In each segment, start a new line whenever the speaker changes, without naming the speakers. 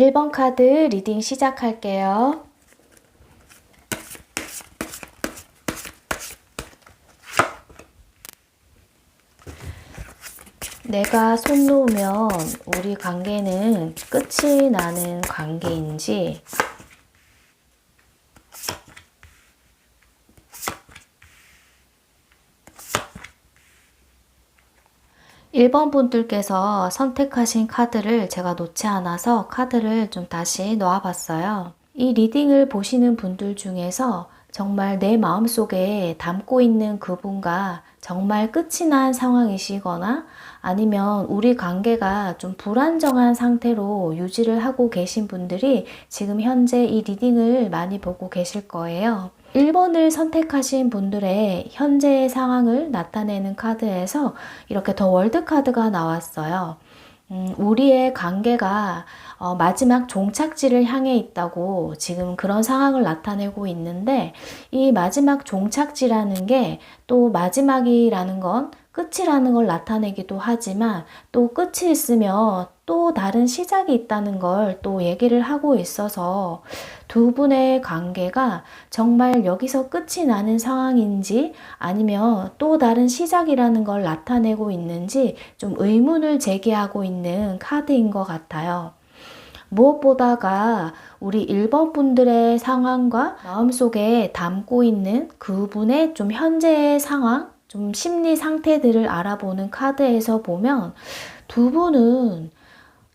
1번 카드 리딩 시작할게요. 내가 손 놓으면 우리 관계는 끝이 나는 관계인지, 1번 분들께서 선택하신 카드를 제가 놓지 않아서 카드를 좀 다시 놓아봤어요. 이 리딩을 보시는 분들 중에서 정말 내 마음속에 담고 있는 그분과 정말 끝이 난 상황이시거나 아니면 우리 관계가 좀 불안정한 상태로 유지를 하고 계신 분들이 지금 현재 이 리딩을 많이 보고 계실 거예요. 1번을 선택하신 분들의 현재의 상황을 나타내는 카드에서 이렇게 더 월드 카드가 나왔어요. 우리의 관계가 마지막 종착지를 향해 있다고 지금 그런 상황을 나타내고 있는데, 이 마지막 종착지라는 게 또 마지막이라는 건 끝이라는 걸 나타내기도 하지만, 또 끝이 있으면 또 다른 시작이 있다는 걸 또 얘기를 하고 있어서 두 분의 관계가 정말 여기서 끝이 나는 상황인지 아니면 또 다른 시작이라는 걸 나타내고 있는지 좀 의문을 제기하고 있는 카드인 것 같아요. 무엇보다가 우리 1번 분들의 상황과 마음속에 담고 있는 그분의 좀 현재의 상황, 좀 심리 상태들을 알아보는 카드에서 보면 두 분은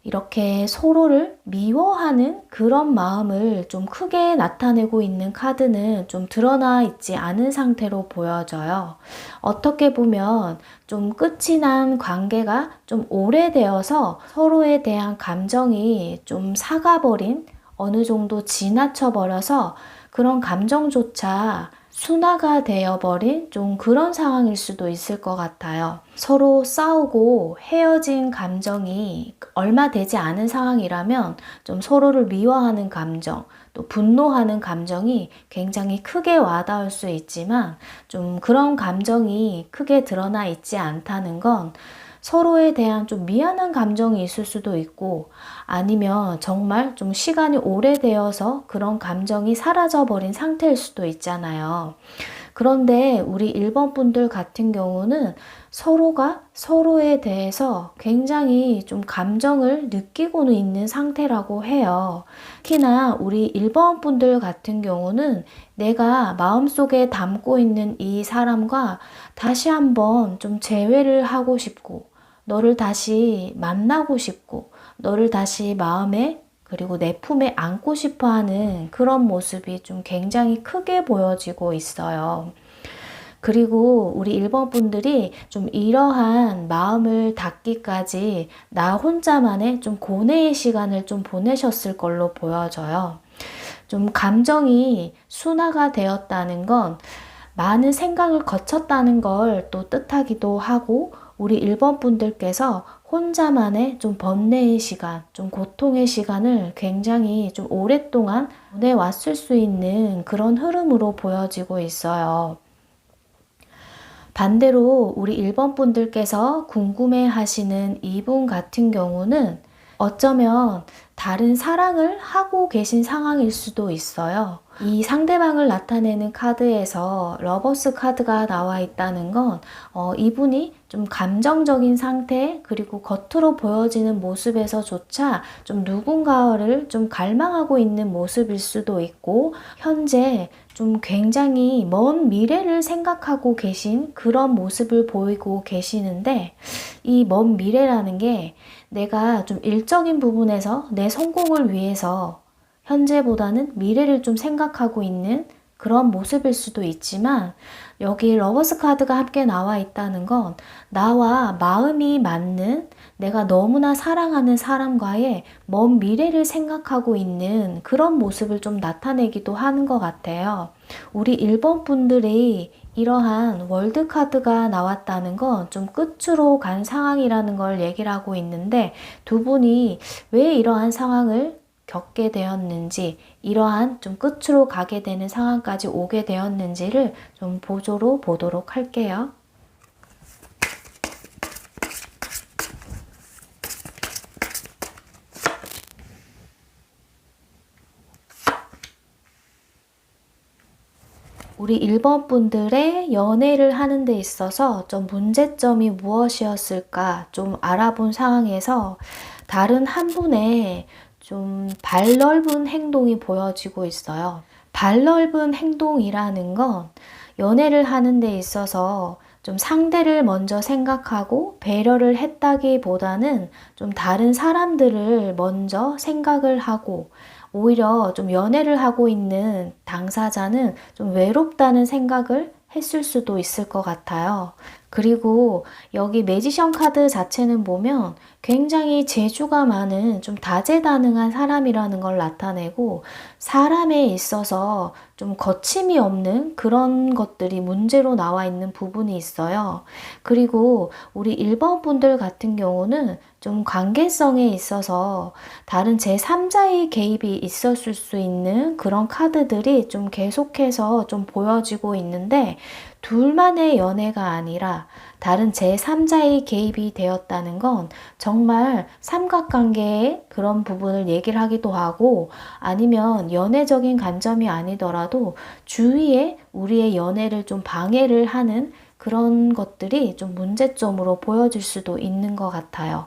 이렇게 서로를 미워하는 그런 마음을 좀 크게 나타내고 있는 카드는 좀 드러나 있지 않은 상태로 보여져요. 어떻게 보면 좀 끝이 난 관계가 좀 오래되어서 서로에 대한 감정이 좀 사가버린, 어느 정도 지나쳐버려서 그런 감정조차 순화가 되어버린 좀 그런 상황일 수도 있을 것 같아요. 서로 싸우고 헤어진 감정이 얼마 되지 않은 상황이라면 좀 서로를 미워하는 감정, 또 분노하는 감정이 굉장히 크게 와닿을 수 있지만, 좀 그런 감정이 크게 드러나 있지 않다는 건 서로에 대한 좀 미안한 감정이 있을 수도 있고, 아니면 정말 좀 시간이 오래되어서 그런 감정이 사라져버린 상태일 수도 있잖아요. 그런데 우리 1번 분들 같은 경우는 서로가 서로에 대해서 굉장히 좀 감정을 느끼고는 있는 상태라고 해요. 특히나 우리 1번 분들 같은 경우는 내가 마음속에 담고 있는 이 사람과 다시 한번 좀 재회를 하고 싶고, 너를 다시 만나고 싶고, 너를 다시 마음에 그리고 내 품에 안고 싶어 하는 그런 모습이 좀 굉장히 크게 보여지고 있어요. 그리고 우리 1번 분들이 좀 이러한 마음을 닫기까지 나 혼자만의 좀 고뇌의 시간을 좀 보내셨을 걸로 보여져요. 좀 감정이 순화가 되었다는 건 많은 생각을 거쳤다는 걸 또 뜻하기도 하고, 우리 1번 분들께서 혼자만의 좀 번뇌의 시간, 좀 고통의 시간을 굉장히 좀 오랫동안 보내왔을 수 있는 그런 흐름으로 보여지고 있어요. 반대로 우리 1번 분들께서 궁금해 하시는 이분 같은 경우는 어쩌면 다른 사랑을 하고 계신 상황일 수도 있어요. 이 상대방을 나타내는 카드에서 러버스 카드가 나와 있다는 건 이분이 좀 감정적인 상태, 그리고 겉으로 보여지는 모습에서조차 좀 누군가를 좀 갈망하고 있는 모습일 수도 있고, 현재 좀 굉장히 먼 미래를 생각하고 계신 그런 모습을 보이고 계시는데, 이 먼 미래라는 게 내가 좀 일적인 부분에서 내 성공을 위해서 현재보다는 미래를 좀 생각하고 있는 그런 모습일 수도 있지만, 여기 러버스 카드가 함께 나와 있다는 건 나와 마음이 맞는, 내가 너무나 사랑하는 사람과의 먼 미래를 생각하고 있는 그런 모습을 좀 나타내기도 하는 것 같아요. 우리 1번 분들이 이러한 월드 카드가 나왔다는 건 좀 끝으로 간 상황이라는 걸 얘기를 하고 있는데, 두 분이 왜 이러한 상황을 겪게 되었는지, 이러한 좀 끝으로 가게 되는 상황까지 오게 되었는지를 좀 보조로 보도록 할게요. 우리 1번 분들의 연애를 하는 데 있어서 좀 문제점이 무엇이었을까 좀 알아본 상황에서 다른 한 분의 좀 발 넓은 행동이 보여지고 있어요. 발 넓은 행동이라는 건 연애를 하는 데 있어서 좀 상대를 먼저 생각하고 배려를 했다기보다는 좀 다른 사람들을 먼저 생각을 하고 오히려 좀 연애를 하고 있는 당사자는 좀 외롭다는 생각을 했을 수도 있을 것 같아요. 그리고 여기 매지션 카드 자체는 보면 굉장히 재주가 많은 좀 다재다능한 사람이라는 걸 나타내고 사람에 있어서 좀 거침이 없는 그런 것들이 문제로 나와 있는 부분이 있어요. 그리고 우리 1번 분들 같은 경우는 좀 관계성에 있어서 다른 제3자의 개입이 있었을 수 있는 그런 카드들이 좀 계속해서 좀 보여지고 있는데 둘만의 연애가 아니라 다른 제3자의 개입이 되었다는 건 정말 삼각관계의 그런 부분을 얘기를 하기도 하고 아니면 연애적인 관점이 아니더라도 주위에 우리의 연애를 좀 방해를 하는 그런 것들이 좀 문제점으로 보여질 수도 있는 것 같아요.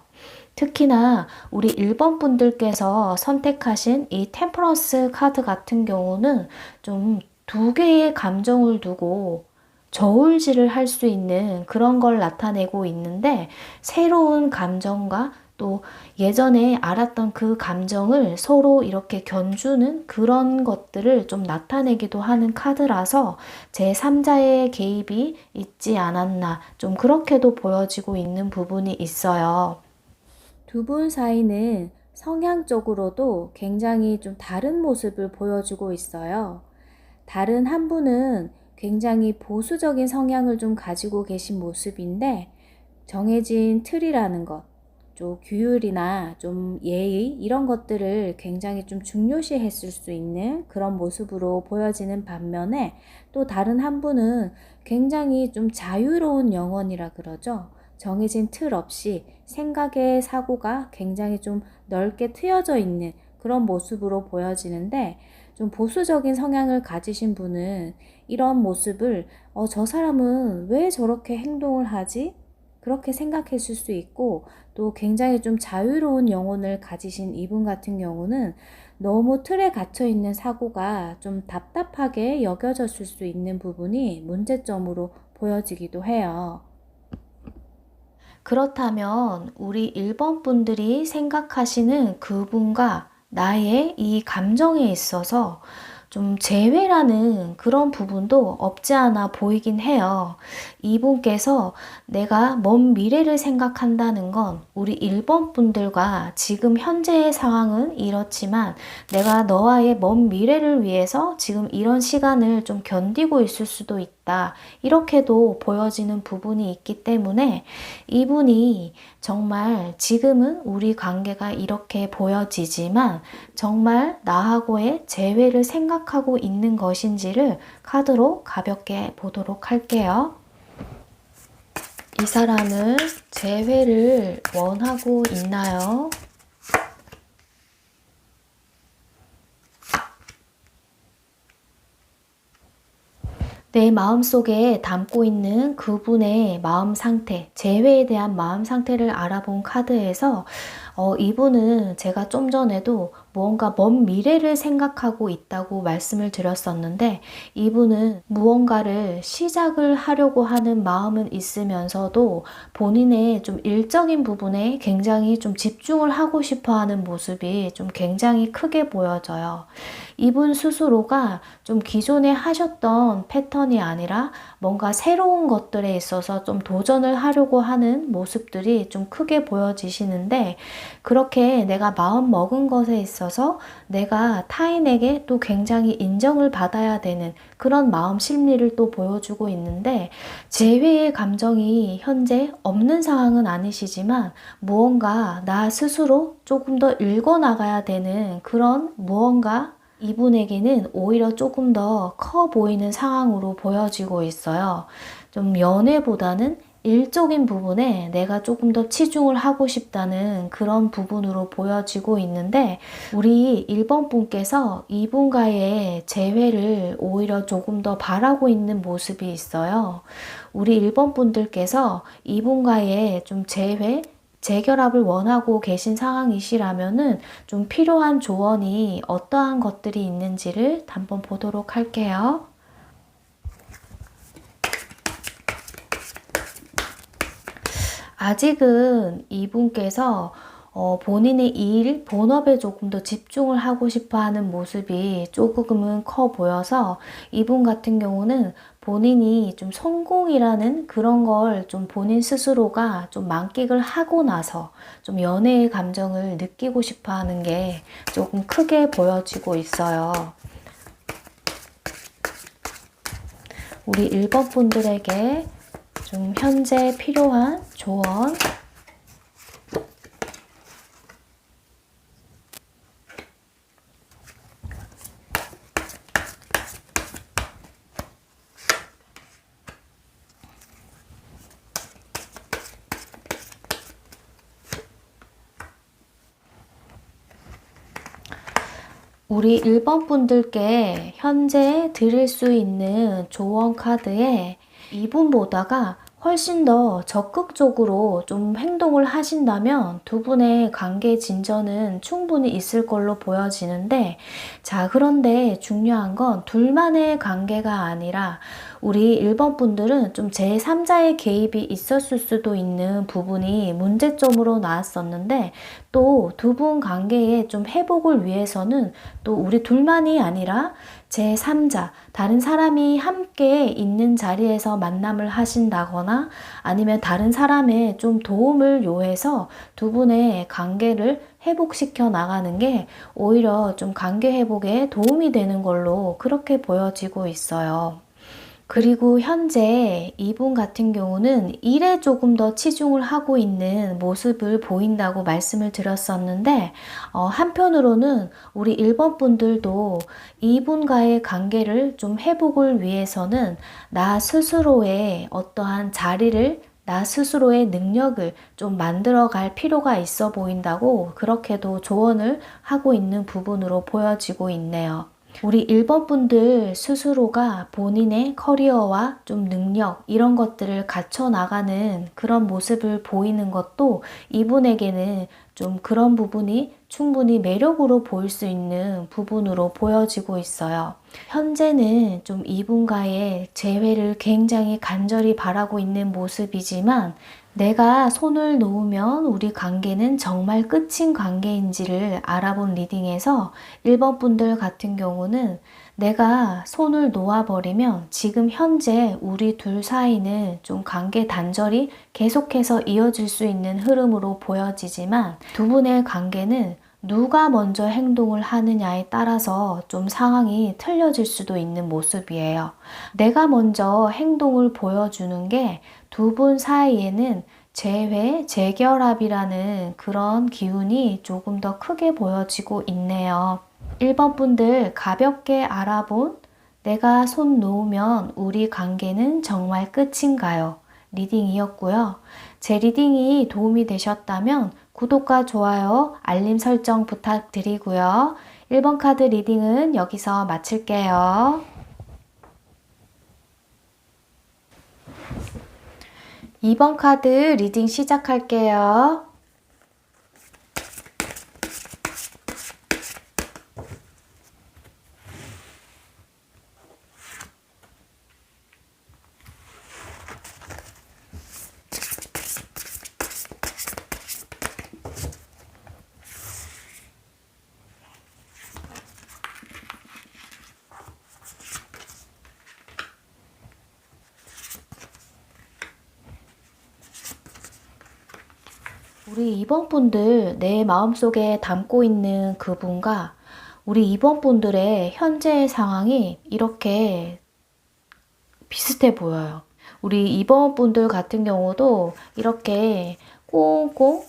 특히나 우리 1번 분들께서 선택하신 이 템퍼런스 카드 같은 경우는 좀 두 개의 감정을 두고 저울질을 할 수 있는 그런 걸 나타내고 있는데 새로운 감정과 또 예전에 알았던 그 감정을 서로 이렇게 견주는 그런 것들을 좀 나타내기도 하는 카드라서 제3자의 개입이 있지 않았나 좀 그렇게도 보여지고 있는 부분이 있어요. 두 분 사이는 성향적으로도 굉장히 좀 다른 모습을 보여주고 있어요. 다른 한 분은 굉장히 보수적인 성향을 좀 가지고 계신 모습인데 정해진 틀이라는 것, 좀 규율이나 좀 예의 이런 것들을 굉장히 좀 중요시 했을 수 있는 그런 모습으로 보여지는 반면에 또 다른 한 분은 굉장히 좀 자유로운 영혼이라 그러죠. 정해진 틀 없이 생각의 사고가 굉장히 좀 넓게 트여져 있는 그런 모습으로 보여지는데 좀 보수적인 성향을 가지신 분은 이런 모습을 저 사람은 왜 저렇게 행동을 하지? 그렇게 생각했을 수 있고 또 굉장히 좀 자유로운 영혼을 가지신 이분 같은 경우는 너무 틀에 갇혀 있는 사고가 좀 답답하게 여겨졌을 수 있는 부분이 문제점으로 보여지기도 해요. 그렇다면 우리 1번 분들이 생각하시는 그분과 나의 이 감정에 있어서 좀 재회라는 그런 부분도 없지 않아 보이긴 해요. 이분께서 내가 먼 미래를 생각한다는 건 우리 1번 분들과 지금 현재의 상황은 이렇지만 내가 너와의 먼 미래를 위해서 지금 이런 시간을 좀 견디고 있을 수도 있다. 이렇게도 보여지는 부분이 있기 때문에 이분이 정말 지금은 우리 관계가 이렇게 보여지지만 정말 나하고의 재회를 생각하고 있는 것인지를 카드로 가볍게 보도록 할게요. 이 사람은 재회를 원하고 있나요? 내 마음속에 담고 있는 그분의 마음 상태, 재회에 대한 마음 상태를 알아본 카드에서 이분은 제가 좀 전에도 무언가 먼 미래를 생각하고 있다고 말씀을 드렸었는데 이분은 무언가를 시작을 하려고 하는 마음은 있으면서도 본인의 좀 일적인 부분에 굉장히 좀 집중을 하고 싶어 하는 모습이 좀 굉장히 크게 보여져요. 이분 스스로가 좀 기존에 하셨던 패턴이 아니라 뭔가 새로운 것들에 있어서 좀 도전을 하려고 하는 모습들이 좀 크게 보여지시는데 그렇게 내가 마음 먹은 것에 있어서 내가 타인에게 또 굉장히 인정을 받아야 되는 그런 마음 심리를 또 보여주고 있는데 재회의 감정이 현재 없는 상황은 아니시지만 무언가 나 스스로 조금 더 읽어나가야 되는 그런 무언가 이분에게는 오히려 조금 더 커 보이는 상황으로 보여지고 있어요. 좀 연애보다는 일적인 부분에 내가 조금 더 치중을 하고 싶다는 그런 부분으로 보여지고 있는데, 우리 1번 분께서 이분과의 재회를 오히려 조금 더 바라고 있는 모습이 있어요. 우리 1번 분들께서 이분과의 좀 재결합을 원하고 계신 상황이시라면은 좀 필요한 조언이 어떠한 것들이 있는지를 한번 보도록 할게요. 아직은 이분께서 본인의 일, 본업에 조금 더 집중을 하고 싶어 하는 모습이 조금은 커 보여서, 이분 같은 경우는 본인이 좀 성공이라는 그런 걸 좀 본인 스스로가 좀 만끽을 하고 나서 좀 연애의 감정을 느끼고 싶어 하는 게 조금 크게 보여지고 있어요. 우리 1번 분들에게 좀 현재 필요한 조언. 우리 1번 분들께 현재 드릴 수 있는 조언 카드에 이분보다가 훨씬 더 적극적으로 좀 행동을 하신다면 두 분의 관계 진전은 충분히 있을 걸로 보여지는데, 자, 그런데 중요한 건 둘만의 관계가 아니라 우리 1번 분들은 좀 제3자의 개입이 있었을 수도 있는 부분이 문제점으로 나왔었는데, 또 두 분 관계의 좀 회복을 위해서는 또 우리 둘만이 아니라 제3자, 다른 사람이 함께 있는 자리에서 만남을 하신다거나 아니면 다른 사람의 좀 도움을 요해서 두 분의 관계를 회복시켜 나가는 게 오히려 좀 관계 회복에 도움이 되는 걸로 그렇게 보여지고 있어요. 그리고 현재 이분 같은 경우는 일에 조금 더 치중을 하고 있는 모습을 보인다고 말씀을 드렸었는데, 한편으로는 우리 1번 분들도 이분과의 관계를 좀 회복을 위해서는 나 스스로의 어떠한 자리를, 나 스스로의 능력을 좀 만들어 갈 필요가 있어 보인다고 그렇게도 조언을 하고 있는 부분으로 보여지고 있네요. 우리 1번 분들 스스로가 본인의 커리어와 좀 능력 이런 것들을 갖춰 나가는 그런 모습을 보이는 것도 이분에게는 좀 그런 부분이 충분히 매력으로 보일 수 있는 부분으로 보여지고 있어요. 현재는 좀 이분과의 재회를 굉장히 간절히 바라고 있는 모습이지만, 내가 손을 놓으면 우리 관계는 정말 끝인 관계인지를 알아본 리딩에서 1번 분들 같은 경우는 내가 손을 놓아버리면 지금 현재 우리 둘 사이는 좀 관계 단절이 계속해서 이어질 수 있는 흐름으로 보여지지만, 두 분의 관계는 누가 먼저 행동을 하느냐에 따라서 좀 상황이 틀려질 수도 있는 모습이에요. 내가 먼저 행동을 보여주는 게 두 분 사이에는 재회, 재결합이라는 그런 기운이 조금 더 크게 보여지고 있네요. 1번 분들 가볍게 알아본 내가 손 놓으면 우리 관계는 정말 끝인가요? 리딩이었고요. 제 리딩이 도움이 되셨다면 구독과 좋아요, 알림 설정 부탁드리고요. 1번 카드 리딩은 여기서 마칠게요. 2번 카드 리딩 시작할게요. 우리 2번 분들 내 마음속에 담고 있는 그분과 우리 2번 분들의 현재의 상황이 이렇게 비슷해 보여요. 우리 2번 분들 같은 경우도 이렇게 꽁꽁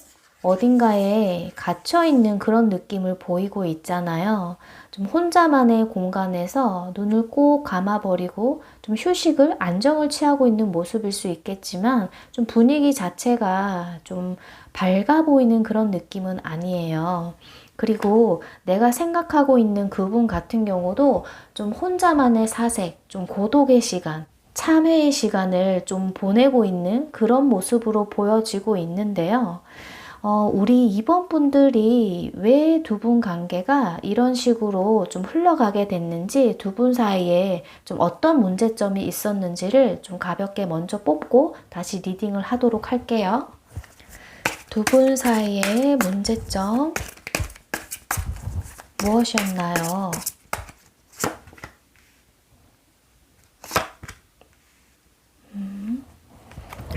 어딘가에 갇혀 있는 그런 느낌을 보이고 있잖아요. 좀 혼자만의 공간에서 눈을 꼭 감아버리고 좀 휴식을, 안정을 취하고 있는 모습일 수 있겠지만 좀 분위기 자체가 좀 밝아 보이는 그런 느낌은 아니에요. 그리고 내가 생각하고 있는 그분 같은 경우도 좀 혼자만의 사색, 좀 고독의 시간, 참회의 시간을 좀 보내고 있는 그런 모습으로 보여지고 있는데요. 우리 이번 분들이 왜 두 분 관계가 이런 식으로 좀 흘러가게 됐는지, 두 분 사이에 좀 어떤 문제점이 있었는지를 좀 가볍게 먼저 뽑고 다시 리딩을 하도록 할게요. 두 분 사이의 문제점 무엇이었나요?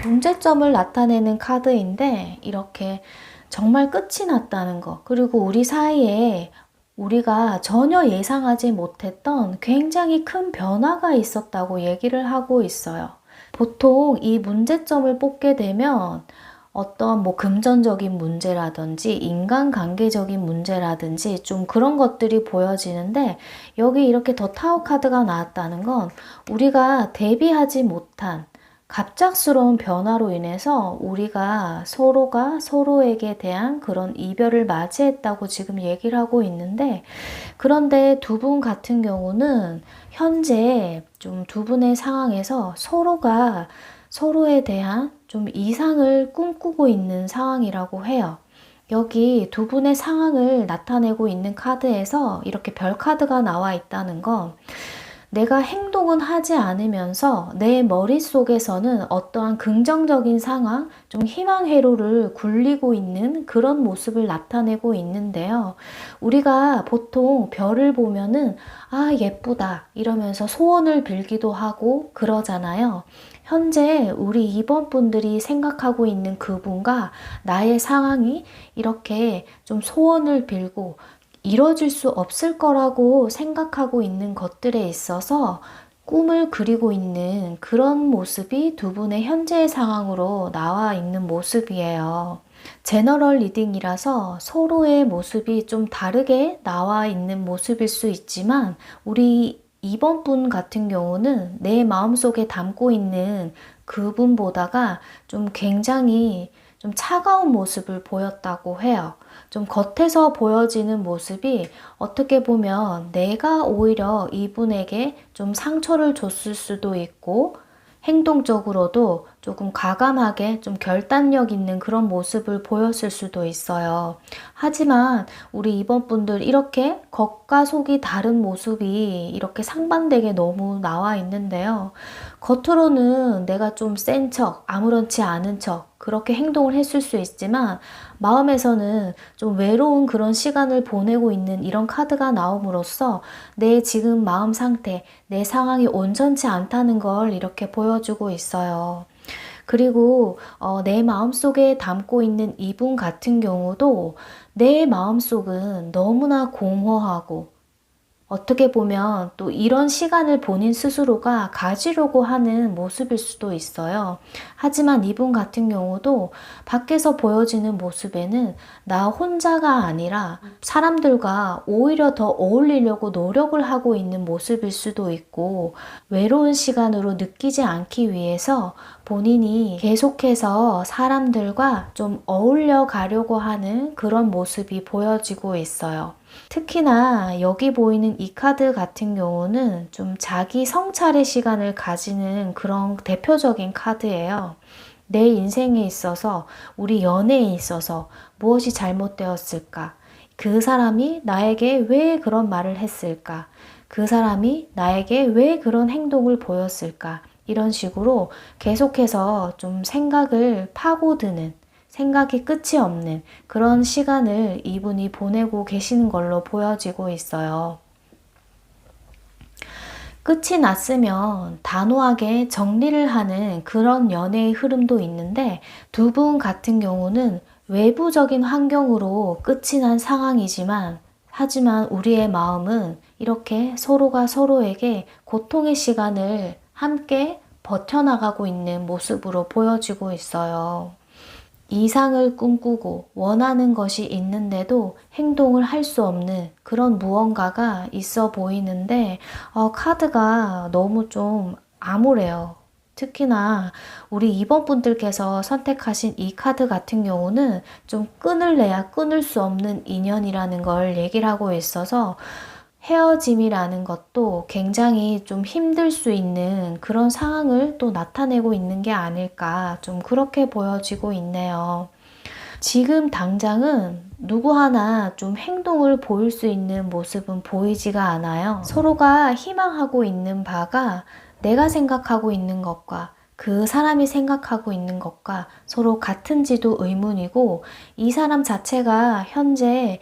문제점을 나타내는 카드인데 이렇게 정말 끝이 났다는 거, 그리고 우리 사이에 우리가 전혀 예상하지 못했던 굉장히 큰 변화가 있었다고 얘기를 하고 있어요. 보통 이 문제점을 뽑게 되면 어떤 뭐 금전적인 문제라든지 인간관계적인 문제라든지 좀 그런 것들이 보여지는데, 여기 이렇게 더 타워 카드가 나왔다는 건 우리가 대비하지 못한 갑작스러운 변화로 인해서 우리가 서로가 서로에게 대한 그런 이별을 맞이했다고 지금 얘기를 하고 있는데, 그런데 두 분 같은 경우는 현재 좀 두 분의 상황에서 서로가 서로에 대한 좀 이상을 꿈꾸고 있는 상황이라고 해요. 여기 두 분의 상황을 나타내고 있는 카드에서 이렇게 별 카드가 나와 있다는 건, 내가 행동은 하지 않으면서 내 머릿속에서는 어떠한 긍정적인 상황, 좀 희망 회로를 굴리고 있는 그런 모습을 나타내고 있는데요. 우리가 보통 별을 보면은 아, 예쁘다 이러면서 소원을 빌기도 하고 그러잖아요. 현재 우리 이번 분들이 생각하고 있는 그분과 나의 상황이 이렇게 좀 소원을 빌고 이뤄질 수 없을 거라고 생각하고 있는 것들에 있어서 꿈을 그리고 있는 그런 모습이 두 분의 현재의 상황으로 나와 있는 모습이에요. 제너럴 리딩이라서 서로의 모습이 좀 다르게 나와 있는 모습일 수 있지만, 우리 이번 분 같은 경우는 내 마음속에 담고 있는 그분보다가 좀 굉장히 좀 차가운 모습을 보였다고 해요. 좀 겉에서 보여지는 모습이 어떻게 보면 내가 오히려 이분에게 좀 상처를 줬을 수도 있고, 행동적으로도 조금 과감하게 좀 결단력 있는 그런 모습을 보였을 수도 있어요. 하지만 우리 이번 분들 이렇게 겉과 속이 다른 모습이 이렇게 상반되게 너무 나와 있는데요. 겉으로는 내가 좀 센 척, 아무렇지 않은 척 그렇게 행동을 했을 수 있지만, 마음에서는 좀 외로운 그런 시간을 보내고 있는 이런 카드가 나옴으로써 내 지금 마음 상태, 내 상황이 온전치 않다는 걸 이렇게 보여주고 있어요. 그리고 내 마음속에 담고 있는 이분 같은 경우도 내 마음속은 너무나 공허하고, 어떻게 보면 또 이런 시간을 본인 스스로가 가지려고 하는 모습일 수도 있어요. 하지만 이분 같은 경우도 밖에서 보여지는 모습에는 나 혼자가 아니라 사람들과 오히려 더 어울리려고 노력을 하고 있는 모습일 수도 있고, 외로운 시간으로 느끼지 않기 위해서 본인이 계속해서 사람들과 좀 어울려 가려고 하는 그런 모습이 보여지고 있어요. 특히나 여기 보이는 이 카드 같은 경우는 좀 자기 성찰의 시간을 가지는 그런 대표적인 카드예요. 내 인생에 있어서, 우리 연애에 있어서 무엇이 잘못되었을까? 그 사람이 나에게 왜 그런 말을 했을까? 그 사람이 나에게 왜 그런 행동을 보였을까? 이런 식으로 계속해서 좀 생각을 파고드는, 생각이 끝이 없는 그런 시간을 이분이 보내고 계시는 걸로 보여지고 있어요. 끝이 났으면 단호하게 정리를 하는 그런 연애의 흐름도 있는데, 두 분 같은 경우는 외부적인 환경으로 끝이 난 상황이지만, 하지만 우리의 마음은 이렇게 서로가 서로에게 고통의 시간을 함께 버텨나가고 있는 모습으로 보여지고 있어요. 이상을 꿈꾸고 원하는 것이 있는데도 행동을 할 수 없는 그런 무언가가 있어 보이는데 카드가 너무 좀 암울해요. 특히나 우리 2번 분들께서 선택하신 이 카드 같은 경우는 좀 끊을래야 끊을 수 없는 인연이라는 걸 얘기를 하고 있어서 헤어짐이라는 것도 굉장히 좀 힘들 수 있는 그런 상황을 또 나타내고 있는 게 아닐까, 좀 그렇게 보여지고 있네요. 지금 당장은 누구 하나 좀 행동을 보일 수 있는 모습은 보이지가 않아요. 서로가 희망하고 있는 바가 내가 생각하고 있는 것과 그 사람이 생각하고 있는 것과 서로 같은지도 의문이고, 이 사람 자체가 현재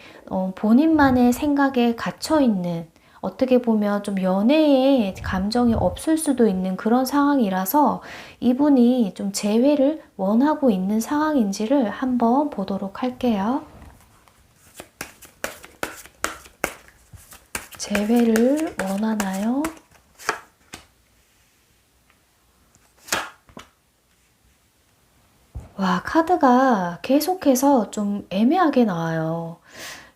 본인만의 생각에 갇혀 있는, 어떻게 보면 좀 연애에 감정이 없을 수도 있는 그런 상황이라서 이분이 좀 재회를 원하고 있는 상황인지를 한번 보도록 할게요. 재회를 원하나요? 와, 카드가 계속해서 좀 애매하게 나와요.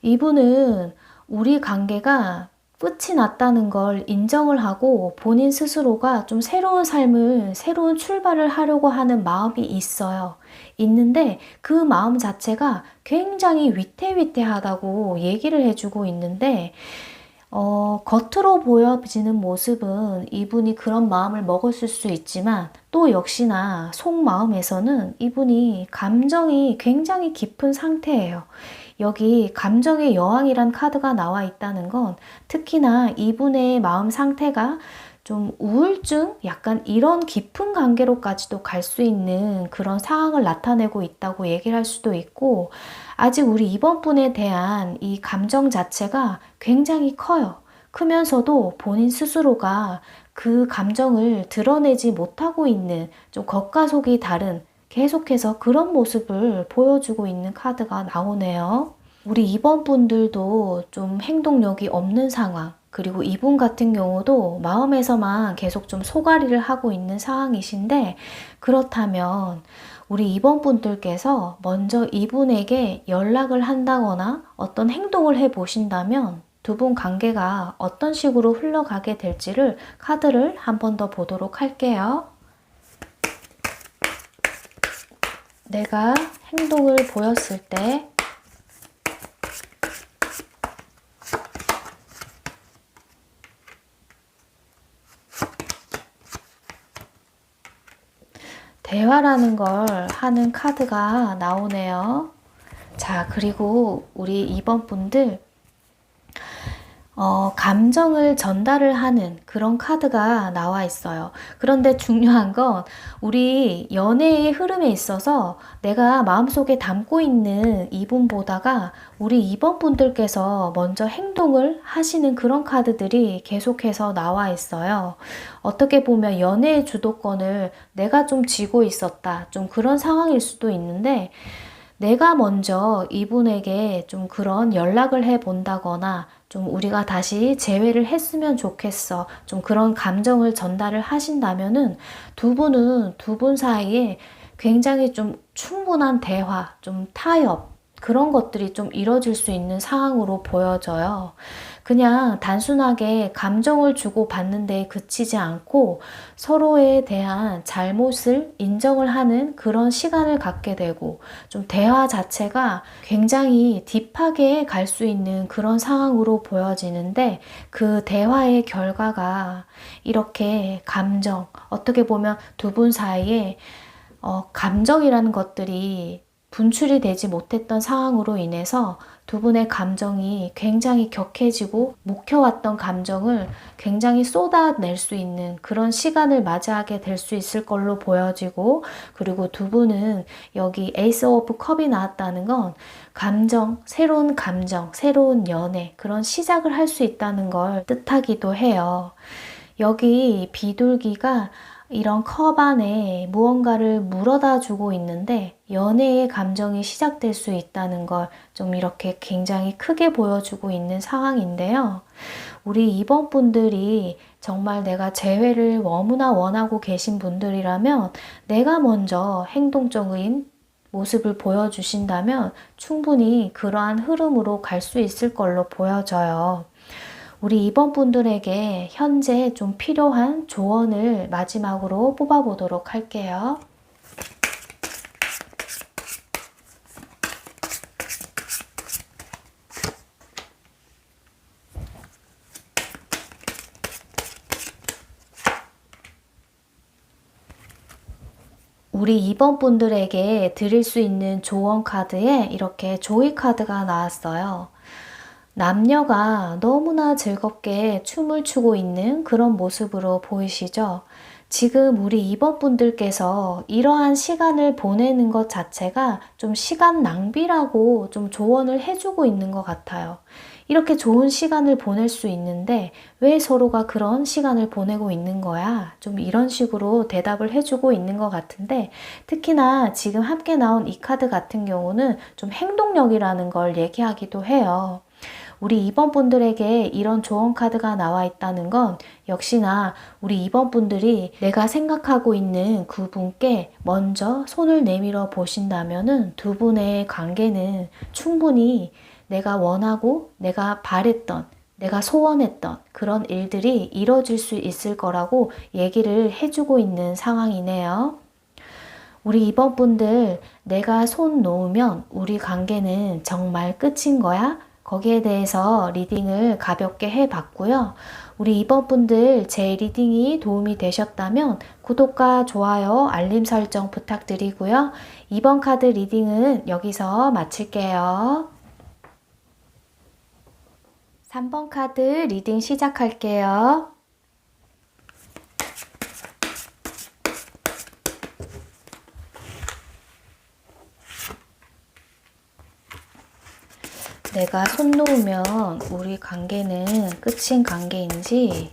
이분은 우리 관계가 끝이 났다는 걸 인정을 하고 본인 스스로가 좀 새로운 삶을, 새로운 출발을 하려고 하는 마음이 있어요. 있는데 그 마음 자체가 굉장히 위태위태하다고 얘기를 해주고 있는데, 겉으로 보여지는 모습은 이분이 그런 마음을 먹었을 수 있지만 또 역시나 속마음에서는 이분이 감정이 굉장히 깊은 상태예요. 여기 감정의 여왕이란 카드가 나와 있다는 건 특히나 이분의 마음 상태가 좀 우울증? 약간 이런 깊은 관계로까지도 갈 수 있는 그런 상황을 나타내고 있다고 얘기를 할 수도 있고, 아직 우리 이번 분에 대한 이 감정 자체가 굉장히 커요. 크면서도 본인 스스로가 그 감정을 드러내지 못하고 있는, 좀 겉과 속이 다른, 계속해서 그런 모습을 보여주고 있는 카드가 나오네요. 우리 이번 분들도 좀 행동력이 없는 상황, 그리고 이분 같은 경우도 마음에서만 계속 좀 소가리를 하고 있는 상황이신데, 그렇다면 우리 이번 분들께서 먼저 이분에게 연락을 한다거나 어떤 행동을 해 보신다면 두 분 관계가 어떤 식으로 흘러가게 될지를 카드를 한 번 더 보도록 할게요. 내가 행동을 보였을 때 대화라는 걸 하는 카드가 나오네요. 자, 그리고 우리 이번 분들 감정을 전달을 하는 그런 카드가 나와 있어요. 그런데 중요한 건 우리 연애의 흐름에 있어서 내가 마음속에 담고 있는 이분보다가 우리 이번 분들께서 먼저 행동을 하시는 그런 카드들이 계속해서 나와 있어요. 어떻게 보면 연애의 주도권을 내가 좀 쥐고 있었다, 좀 그런 상황일 수도 있는데, 내가 먼저 이분에게 좀 그런 연락을 해 본다거나 좀 우리가 다시 재회를 했으면 좋겠어, 좀 그런 감정을 전달을 하신다면은 두 분은 두 분 사이에 굉장히 좀 충분한 대화, 좀 타협, 그런 것들이 좀 이뤄질 수 있는 상황으로 보여져요. 그냥 단순하게 감정을 주고받는 데 그치지 않고 서로에 대한 잘못을 인정을 하는 그런 시간을 갖게 되고, 좀 대화 자체가 굉장히 딥하게 갈 수 있는 그런 상황으로 보여지는데, 그 대화의 결과가 이렇게 감정, 어떻게 보면 두 분 사이에 감정이라는 것들이 분출이 되지 못했던 상황으로 인해서 두 분의 감정이 굉장히 격해지고 묵혀왔던 감정을 굉장히 쏟아낼 수 있는 그런 시간을 맞이하게 될 수 있을 걸로 보여지고, 그리고 두 분은 여기 에이스 오브 컵이 나왔다는 건 감정, 새로운 연애, 그런 시작을 할 수 있다는 걸 뜻하기도 해요. 여기 비둘기가 이런 컵 안에 무언가를 물어다 주고 있는데 연애의 감정이 시작될 수 있다는 걸 좀 이렇게 굉장히 크게 보여주고 있는 상황인데요. 우리 이번 분들이 정말 내가 재회를 너무나 원하고 계신 분들이라면 내가 먼저 행동적인 모습을 보여주신다면 충분히 그러한 흐름으로 갈 수 있을 걸로 보여져요. 우리 2번 분들에게 현재 좀 필요한 조언을 마지막으로 뽑아보도록 할게요. 우리 2번 분들에게 드릴 수 있는 조언 카드에 이렇게 조이 카드가 나왔어요. 남녀가 너무나 즐겁게 춤을 추고 있는 그런 모습으로 보이시죠? 지금 우리 2번 분들께서 이러한 시간을 보내는 것 자체가 좀 시간 낭비라고 좀 조언을 해주고 있는 것 같아요. 이렇게 좋은 시간을 보낼 수 있는데 왜 서로가 그런 시간을 보내고 있는 거야? 좀 이런 식으로 대답을 해주고 있는 것 같은데, 특히나 지금 함께 나온 이 카드 같은 경우는 좀 행동력이라는 걸 얘기하기도 해요. 우리 2번 분들에게 이런 조언 카드가 나와 있다는 건 역시나 우리 2번 분들이 내가 생각하고 있는 그분께 먼저 손을 내밀어 보신다면은 두 분의 관계는 충분히 내가 원하고 내가 바랬던, 내가 소원했던 그런 일들이 이뤄질 수 있을 거라고 얘기를 해주고 있는 상황이네요. 우리 2번 분들, 내가 손 놓으면 우리 관계는 정말 끝인 거야? 거기에 대해서 리딩을 가볍게 해봤고요. 우리 2번 분들 제 리딩이 도움이 되셨다면 구독과 좋아요, 알림 설정 부탁드리고요. 2번 카드 리딩은 여기서 마칠게요. 3번 카드 리딩 시작할게요. 내가 손 놓으면 우리 관계는 끝인 관계인지,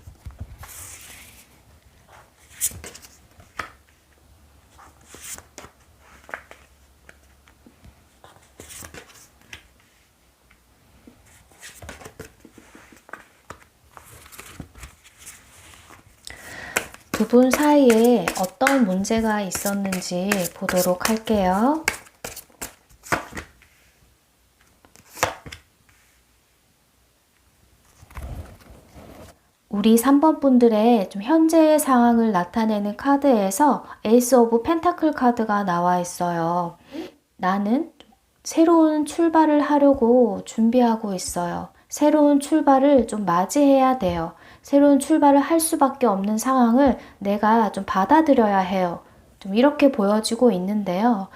두 분 사이에 어떤 문제가 있었는지 보도록 할게요. 우리 3번 분들의 좀 현재의 상황을 나타내는 카드에서 에이스 오브 펜타클 카드가 나와 있어요. 나는 새로운 출발을 하려고 준비하고 있어요. 새로운 출발을 좀 맞이해야 돼요. 새로운 출발을 할 수밖에 없는 상황을 내가 좀 받아들여야 해요. 좀 이렇게 보여지고 있는데요.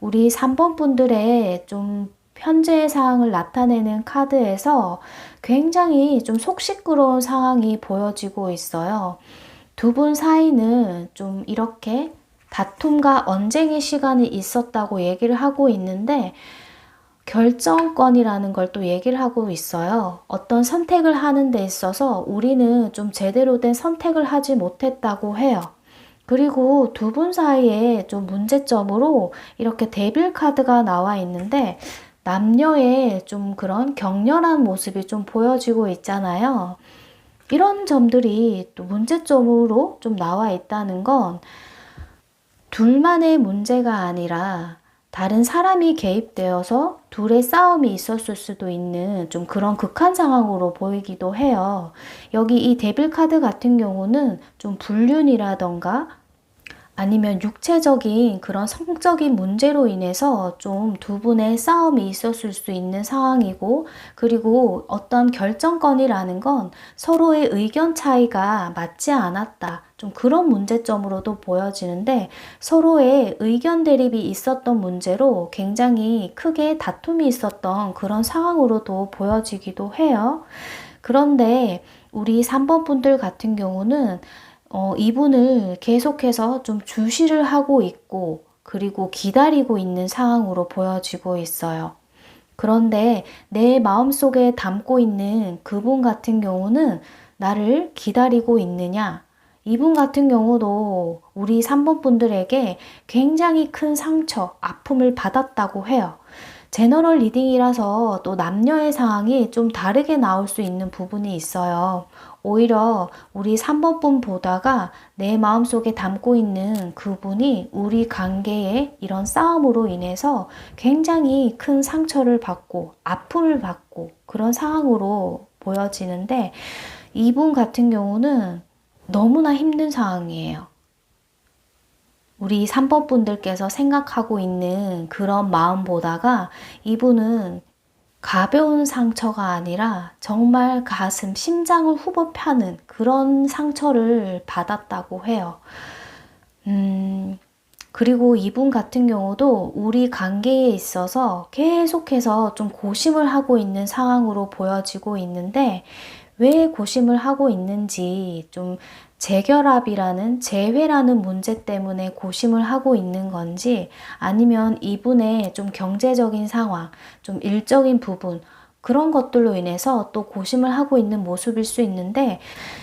우리 3번 분들의 좀 현재의 상황을 나타내는 카드에서 굉장히 좀 속 시끄러운 상황이 보여지고 있어요. 두 분 사이는 좀 이렇게 다툼과 언쟁의 시간이 있었다고 얘기를 하고 있는데, 결정권이라는 걸 또 얘기를 하고 있어요. 어떤 선택을 하는 데 있어서 우리는 좀 제대로 된 선택을 하지 못했다고 해요. 그리고 두 분 사이에 좀 문제점으로 이렇게 데빌 카드가 나와 있는데, 남녀의 좀 그런 격렬한 모습이 좀 보여지고 있잖아요. 이런 점들이 또 문제점으로 좀 나와 있다는 건 둘만의 문제가 아니라 다른 사람이 개입되어서 둘의 싸움이 있었을 수도 있는 좀 그런 극한 상황으로 보이기도 해요. 여기 이 데빌 카드 같은 경우는 좀 불륜이라던가 아니면 육체적인 그런 성적인 문제로 인해서 좀 두 분의 싸움이 있었을 수 있는 상황이고, 그리고 어떤 결정권이라는 건 서로의 의견 차이가 맞지 않았다. 좀 그런 문제점으로도 보여지는데, 서로의 의견 대립이 있었던 문제로 굉장히 크게 다툼이 있었던 그런 상황으로도 보여지기도 해요. 그런데 우리 3번 분들 같은 경우는 이분을 계속해서 좀 주시를 하고 있고, 그리고 기다리고 있는 상황으로 보여지고 있어요. 그런데 내 마음속에 담고 있는 그분 같은 경우는 나를 기다리고 있느냐? 이분 같은 경우도 우리 3번 분들에게 굉장히 큰 상처, 아픔을 받았다고 해요. 제너럴 리딩이라서 또 남녀의 상황이 좀 다르게 나올 수 있는 부분이 있어요. 오히려 우리 3번 분 보다가 내 마음속에 담고 있는 그분이 우리 관계에 이런 싸움으로 인해서 굉장히 큰 상처를 받고 아픔을 받고 그런 상황으로 보여지는데, 이분 같은 경우는 너무나 힘든 상황이에요. 우리 3번 분들께서 생각하고 있는 그런 마음보다가 이분은 가벼운 상처가 아니라 정말 가슴, 심장을 후벼 파는 그런 상처를 받았다고 해요. 그리고 이분 같은 경우도 우리 관계에 있어서 계속해서 좀 고심을 하고 있는 상황으로 보여지고 있는데, 왜 고심을 하고 있는지, 좀 재결합이라는, 재회라는 문제 때문에 고심을 하고 있는 건지, 아니면 이분의 좀 경제적인 상황, 좀 일적인 부분, 그런 것들로 인해서 또 고심을 하고 있는 모습일 수 있는데,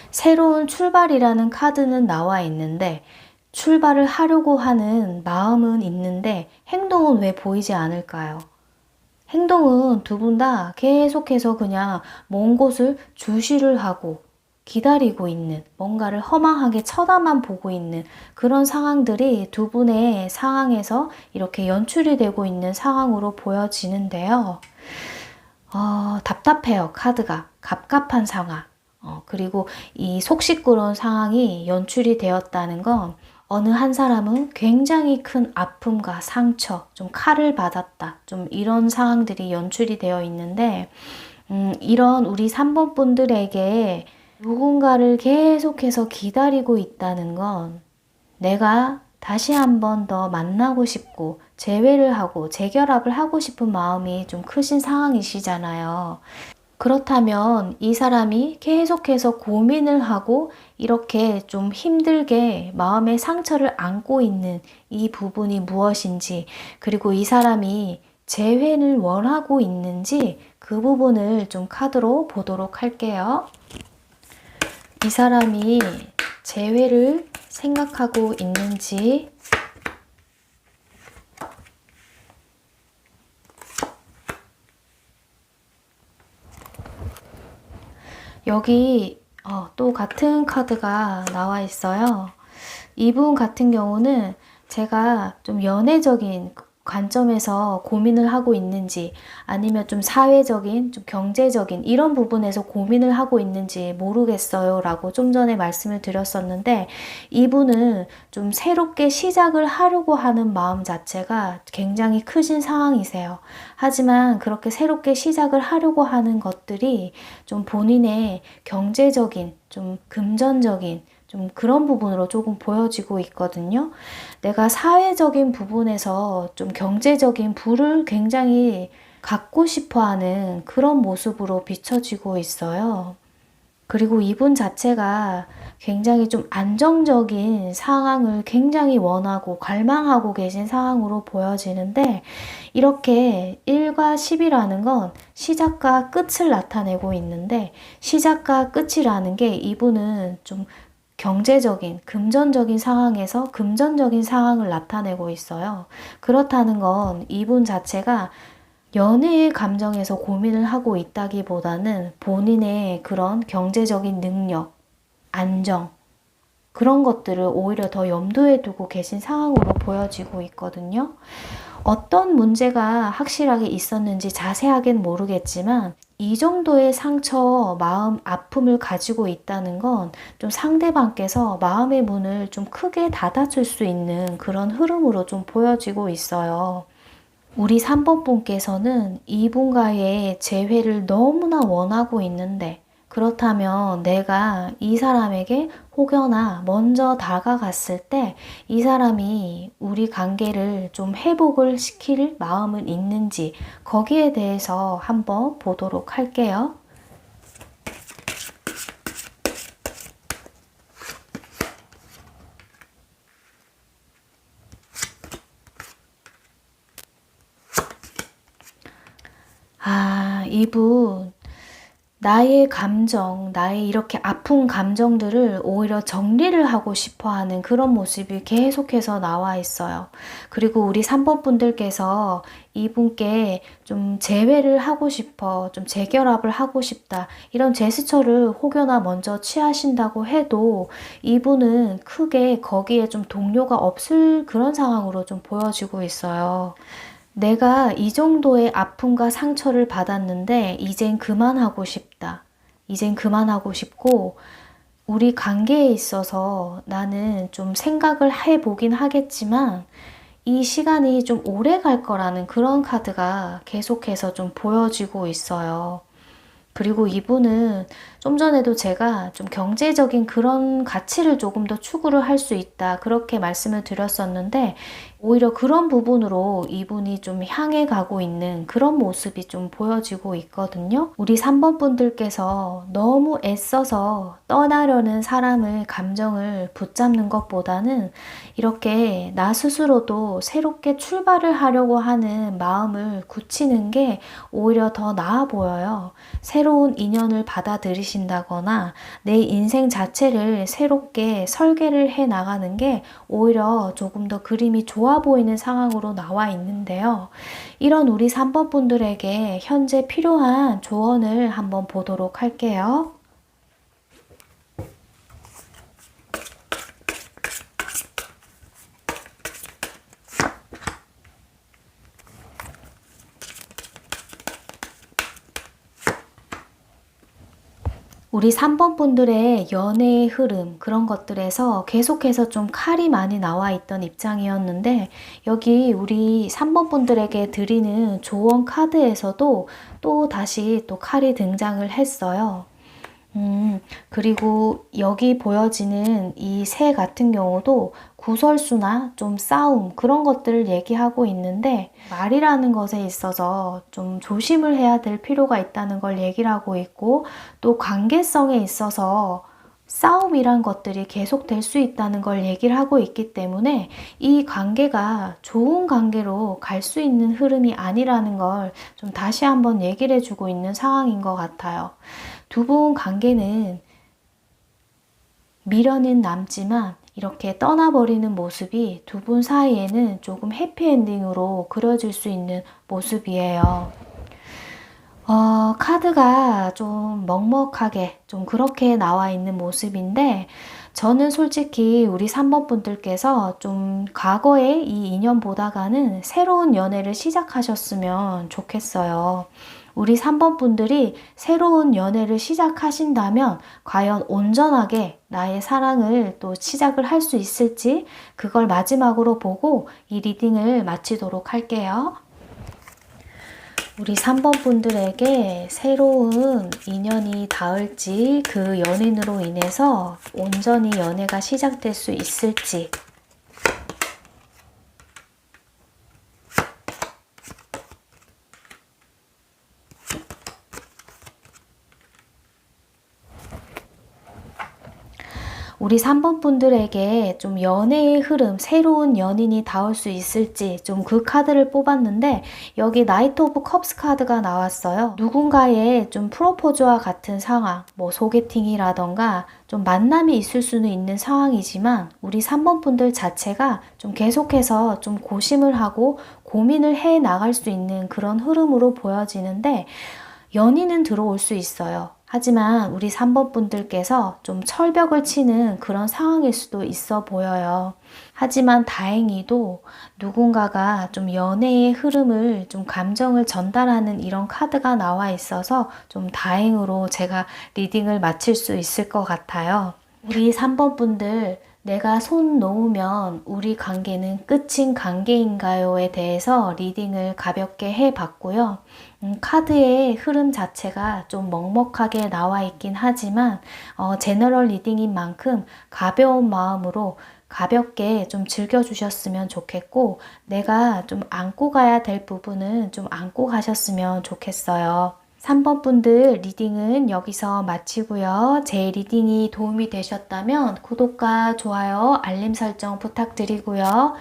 새로운 출발이라는 카드는 나와 있는데, 출발을 하려고 하는 마음은 있는데 행동은 왜 보이지 않을까요? 행동은 두 분 다 계속해서 그냥 먼 곳을 주시를 하고 기다리고 있는, 뭔가를 허망하게 쳐다만 보고 있는 그런 상황들이 두 분의 상황에서 이렇게 연출이 되고 있는 상황으로 보여지는데요. 답답해요, 카드가. 갑갑한 상황. 그리고 이 속 시끄러운 상황이 연출이 되었다는 건 어느 한 사람은 굉장히 큰 아픔과 상처, 좀 칼을 받았다, 좀 이런 상황들이 연출이 되어 있는데, 이런 우리 3번 분들에게 누군가를 계속해서 기다리고 있다는 건 내가 다시 한 번 더 만나고 싶고 재회를 하고 재결합을 하고 싶은 마음이 좀 크신 상황이시잖아요. 그렇다면 이 사람이 계속해서 고민을 하고 이렇게 좀 힘들게 마음의 상처를 안고 있는 이 부분이 무엇인지, 그리고 이 사람이 재회를 원하고 있는지 그 부분을 좀 카드로 보도록 할게요. 이 사람이 재회를 생각하고 있는지, 여기 또 같은 카드가 나와 있어요. 이분 같은 경우는 제가 좀 연애적인 관점에서 고민을 하고 있는지, 아니면 좀 사회적인, 좀 경제적인 이런 부분에서 고민을 하고 있는지 모르겠어요 라고 좀 전에 말씀을 드렸었는데, 이분은 좀 새롭게 시작을 하려고 하는 마음 자체가 굉장히 크신 상황이세요. 하지만 그렇게 새롭게 시작을 하려고 하는 것들이 좀 본인의 경제적인, 좀 금전적인 좀 그런 부분으로 조금 보여지고 있거든요. 내가 사회적인 부분에서 좀 경제적인 부를 굉장히 갖고 싶어 하는 그런 모습으로 비춰지고 있어요. 그리고 이분 자체가 굉장히 좀 안정적인 상황을 굉장히 원하고 갈망하고 계신 상황으로 보여지는데, 이렇게 1과 10이라는 건 시작과 끝을 나타내고 있는데, 시작과 끝이라는 게 이분은 좀 경제적인, 금전적인 상황에서 금전적인 상황을 나타내고 있어요. 그렇다는 건 이분 자체가 연애의 감정에서 고민을 하고 있다기보다는 본인의 그런 경제적인 능력, 안정, 그런 것들을 오히려 더 염두에 두고 계신 상황으로 보여지고 있거든요. 어떤 문제가 확실하게 있었는지 자세하게는 모르겠지만, 이 정도의 상처, 마음, 아픔을 가지고 있다는 건 좀 상대방께서 마음의 문을 좀 크게 닫아줄 수 있는 그런 흐름으로 좀 보여지고 있어요. 우리 3번 분께서는 이분과의 재회를 너무나 원하고 있는데, 그렇다면 내가 이 사람에게 혹여나 먼저 다가갔을 때 이 사람이 우리 관계를 좀 회복을 시킬 마음은 있는지, 거기에 대해서 한번 보도록 할게요. 이분 나의 감정, 나의 이렇게 아픈 감정들을 오히려 정리를 하고 싶어 하는 그런 모습이 계속해서 나와 있어요. 그리고 우리 3번 분들께서 이분께 좀 재회를 하고 싶어, 좀 재결합을 하고 싶다, 이런 제스처를 혹여나 먼저 취하신다고 해도 이분은 크게 거기에 좀 동료가 없을 그런 상황으로 좀 보여지고 있어요. 내가 이 정도의 아픔과 상처를 받았는데 이젠 그만하고 싶다. 이젠 그만하고 싶고 우리 관계에 있어서 나는 좀 생각을 해보긴 하겠지만 이 시간이 좀 오래 갈 거라는 그런 카드가 계속해서 좀 보여지고 있어요. 그리고 이분은 좀 전에도 제가 좀 경제적인 그런 가치를 조금 더 추구를 할 수 있다, 그렇게 말씀을 드렸었는데 오히려 그런 부분으로 이분이 좀 향해 가고 있는 그런 모습이 좀 보여지고 있거든요. 우리 3번 분들께서 너무 애써서 떠나려는 사람을 감정을 붙잡는 것보다는 이렇게 나 스스로도 새롭게 출발을 하려고 하는 마음을 굳히는 게 오히려 더 나아 보여요. 새로운 인연을 받아들이신다거나 내 인생 자체를 새롭게 설계를 해 나가는 게 오히려 조금 더 그림이 좋아 보이는 상황으로 나와 있는데요. 이런 우리 3번 분들에게 현재 필요한 조언을 한번 보도록 할게요. 우리 3번 분들의 연애의 흐름, 그런 것들에서 계속해서 좀 칼이 많이 나와 있던 입장이었는데 여기 우리 3번 분들에게 드리는 조언 카드에서도 또 다시 또 칼이 등장을 했어요. 그리고 여기 보여지는 이 새 같은 경우도 구설수나 좀 싸움, 그런 것들을 얘기하고 있는데 말이라는 것에 있어서 좀 조심을 해야 될 필요가 있다는 걸 얘기를 하고 있고, 또 관계성에 있어서 싸움이란 것들이 계속될 수 있다는 걸 얘기를 하고 있기 때문에 이 관계가 좋은 관계로 갈 수 있는 흐름이 아니라는 걸 좀 다시 한번 얘기를 해주고 있는 상황인 것 같아요. 두 분 관계는 미련은 남지만 이렇게 떠나버리는 모습이 두 분 사이에는 조금 해피엔딩으로 그려질 수 있는 모습이에요. 카드가 좀 먹먹하게 좀 그렇게 나와 있는 모습인데 저는 솔직히 우리 3번 분들께서 좀 과거에 이 인연 보다가는 새로운 연애를 시작하셨으면 좋겠어요. 우리 3번 분들이 새로운 연애를 시작하신다면 과연 온전하게 나의 사랑을 또 시작을 할 수 있을지, 그걸 마지막으로 보고 이 리딩을 마치도록 할게요. 우리 3번 분들에게 새로운 인연이 닿을지, 그 연인으로 인해서 온전히 연애가 시작될 수 있을지. 우리 3번 분들에게 좀 연애의 흐름, 새로운 연인이 닿을 수 있을지 좀 그 카드를 뽑았는데 여기 나이트 오브 컵스 카드가 나왔어요. 누군가의 좀 프로포즈와 같은 상황, 뭐 소개팅이라던가 좀 만남이 있을 수는 있는 상황이지만 우리 3번 분들 자체가 좀 계속해서 좀 고심을 하고 고민을 해 나갈 수 있는 그런 흐름으로 보여지는데 연인은 들어올 수 있어요. 하지만 우리 3번 분들께서 좀 철벽을 치는 그런 상황일 수도 있어 보여요. 하지만 다행히도 누군가가 좀 연애의 흐름을, 좀 감정을 전달하는 이런 카드가 나와 있어서 좀 다행으로 제가 리딩을 마칠 수 있을 것 같아요. 우리 3번 분들, 내가 손 놓으면 우리 관계는 끝인 관계인가요에 대해서 리딩을 가볍게 해봤고요. 카드의 흐름 자체가 좀 먹먹하게 나와 있긴 하지만 제너럴 리딩인 만큼 가벼운 마음으로 가볍게 좀 즐겨주셨으면 좋겠고, 내가 좀 안고 가야 될 부분은 좀 안고 가셨으면 좋겠어요. 3번 분들 리딩은 여기서 마치고요. 제 리딩이 도움이 되셨다면 구독과 좋아요, 알림 설정 부탁드리고요.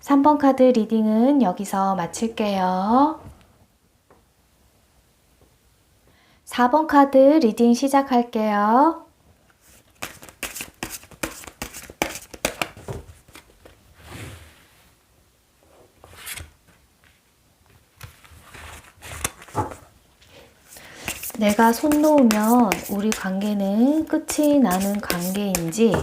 3번 카드 리딩은 여기서 마칠게요. 4번 카드 리딩 시작할게요. 내가 손 놓으면 우리 관계는 끝이 나는 관계인지,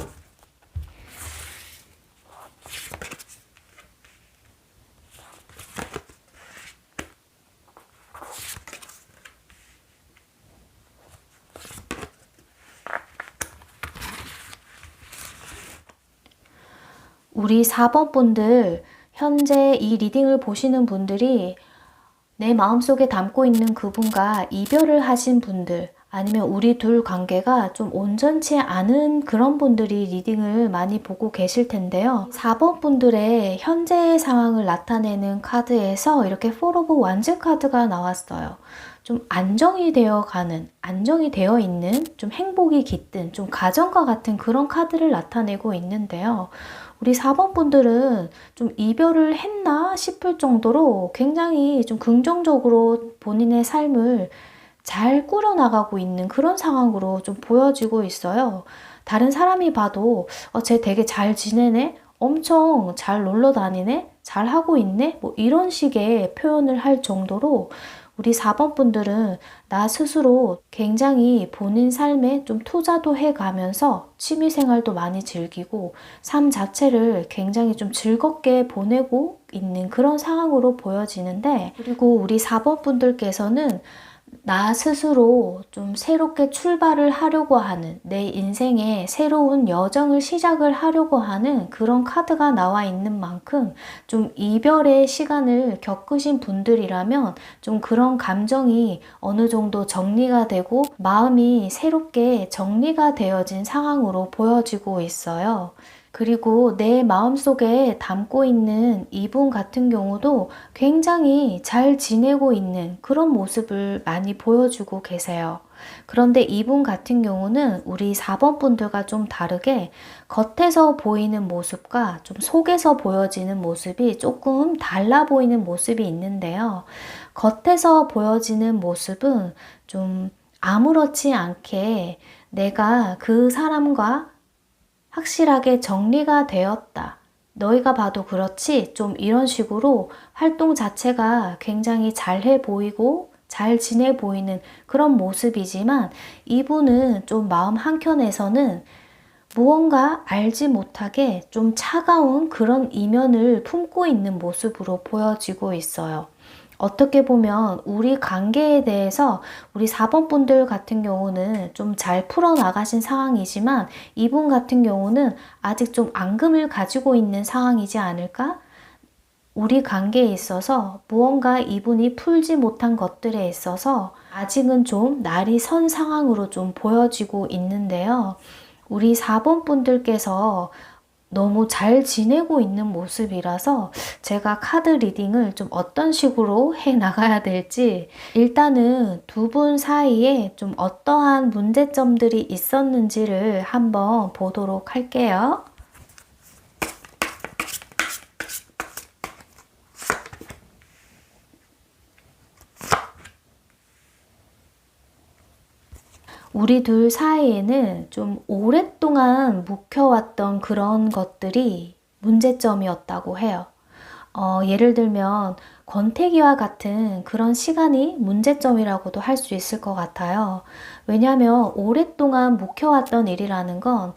우리 4번 분들, 현재 이 리딩을 보시는 분들이 내 마음속에 담고 있는 그분과 이별을 하신 분들, 아니면 우리 둘 관계가 좀 온전치 않은 그런 분들이 리딩을 많이 보고 계실 텐데요. 4번 분들의 현재의 상황을 나타내는 카드에서 이렇게 포 오브 완즈 카드가 나왔어요. 좀 안정이 되어 가는, 안정이 되어 있는, 좀 행복이 깃든, 좀 가정과 같은 그런 카드를 나타내고 있는데요. 우리 4번 분들은 좀 이별을 했나 싶을 정도로 굉장히 좀 긍정적으로 본인의 삶을 잘 꾸려나가고 있는 그런 상황으로 좀 보여지고 있어요. 다른 사람이 봐도 쟤 되게 잘 지내네? 엄청 잘 놀러 다니네? 잘 하고 있네? 뭐 이런 식의 표현을 할 정도로 우리 4번 분들은 나 스스로 굉장히 본인 삶에 좀 투자도 해가면서 취미생활도 많이 즐기고 삶 자체를 굉장히 좀 즐겁게 보내고 있는 그런 상황으로 보여지는데, 그리고 우리 4번 분들께서는 나 스스로 좀 새롭게 출발을 하려고 하는, 내 인생에 새로운 여정을 시작을 하려고 하는 그런 카드가 나와 있는 만큼 좀 이별의 시간을 겪으신 분들이라면 좀 그런 감정이 어느 정도 정리가 되고 마음이 새롭게 정리가 되어진 상황으로 보여지고 있어요. 그리고 내 마음속에 담고 있는 이분 같은 경우도 굉장히 잘 지내고 있는 그런 모습을 많이 보여주고 계세요. 그런데 이분 같은 경우는 우리 4번 분들과 좀 다르게 겉에서 보이는 모습과 좀 속에서 보여지는 모습이 조금 달라 보이는 모습이 있는데요. 겉에서 보여지는 모습은 좀 아무렇지 않게 내가 그 사람과 확실하게 정리가 되었다. 너희가 봐도 그렇지? 좀 이런 식으로 활동 자체가 굉장히 잘해 보이고 잘 지내 보이는 그런 모습이지만, 이분은 좀 마음 한켠에서는 무언가 알지 못하게 좀 차가운 그런 이면을 품고 있는 모습으로 보여지고 있어요. 어떻게 보면 우리 관계에 대해서 우리 4번 분들 같은 경우는 좀 잘 풀어나가신 상황이지만, 이분 같은 경우는 아직 좀 앙금을 가지고 있는 상황이지 않을까? 우리 관계에 있어서 무언가 이분이 풀지 못한 것들에 있어서 아직은 좀 날이 선 상황으로 좀 보여지고 있는데요. 우리 4번 분들께서 너무 잘 지내고 있는 모습이라서 제가 카드 리딩을 좀 어떤 식으로 해 나가야 될지, 일단은 두 분 사이에 좀 어떠한 문제점들이 있었는지를 한번 보도록 할게요. 우리 둘 사이에는 좀 오랫동안 묵혀왔던 그런 것들이 문제점이었다고 해요. 예를 들면 권태기와 같은 그런 시간이 문제점이라고도 할 수 있을 것 같아요. 왜냐하면 오랫동안 묵혀왔던 일이라는 건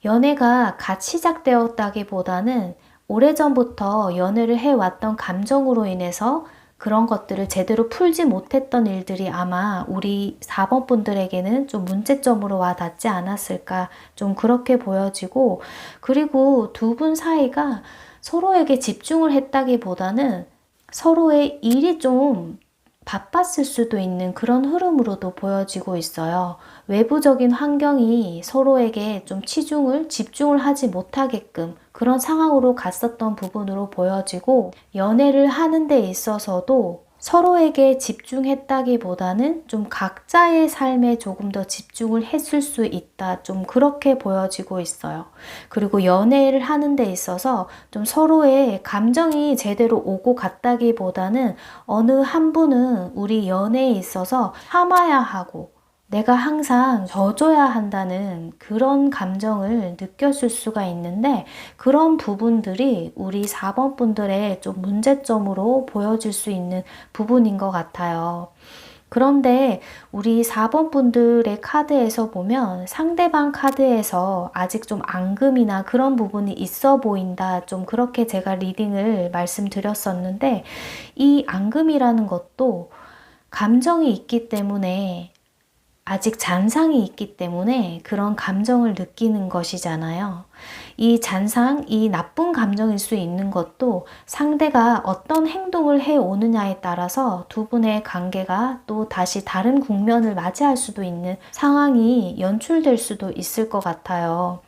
연애가 갓 시작되었다기보다는 오래전부터 연애를 해왔던 감정으로 인해서 그런 것들을 제대로 풀지 못했던 일들이 아마 우리 4번 분들에게는 좀 문제점으로 와 닿지 않았을까, 좀 그렇게 보여지고, 그리고 두 분 사이가 서로에게 집중을 했다기보다는 서로의 일이 좀 바빴을 수도 있는 그런 흐름으로도 보여지고 있어요. 외부적인 환경이 서로에게 좀 집중을 하지 못하게끔 그런 상황으로 갔었던 부분으로 보여지고, 연애를 하는 데 있어서도 서로에게 집중했다기보다는 좀 각자의 삶에 조금 더 집중을 했을 수 있다. 좀 그렇게 보여지고 있어요. 그리고 연애를 하는 데 있어서 좀 서로의 감정이 제대로 오고 갔다기보다는 어느 한 분은 우리 연애에 있어서 참아야 하고 내가 항상 져줘야 한다는 그런 감정을 느꼈을 수가 있는데 그런 부분들이 우리 4번 분들의 좀 문제점으로 보여질 수 있는 부분인 것 같아요. 그런데 우리 4번 분들의 카드에서 보면 상대방 카드에서 아직 좀 앙금이나 그런 부분이 있어 보인다. 좀 그렇게 제가 리딩을 말씀드렸었는데 이 앙금이라는 것도 감정이 있기 때문에 아직 잔상이 있기 때문에 그런 감정을 느끼는 것이잖아요. 이 잔상, 이 나쁜 감정일 수 있는 것도 상대가 어떤 행동을 해오느냐에 따라서 두 분의 관계가 또 다시 다른 국면을 맞이할 수도 있는 상황이 연출될 수도 있을 것 같아요.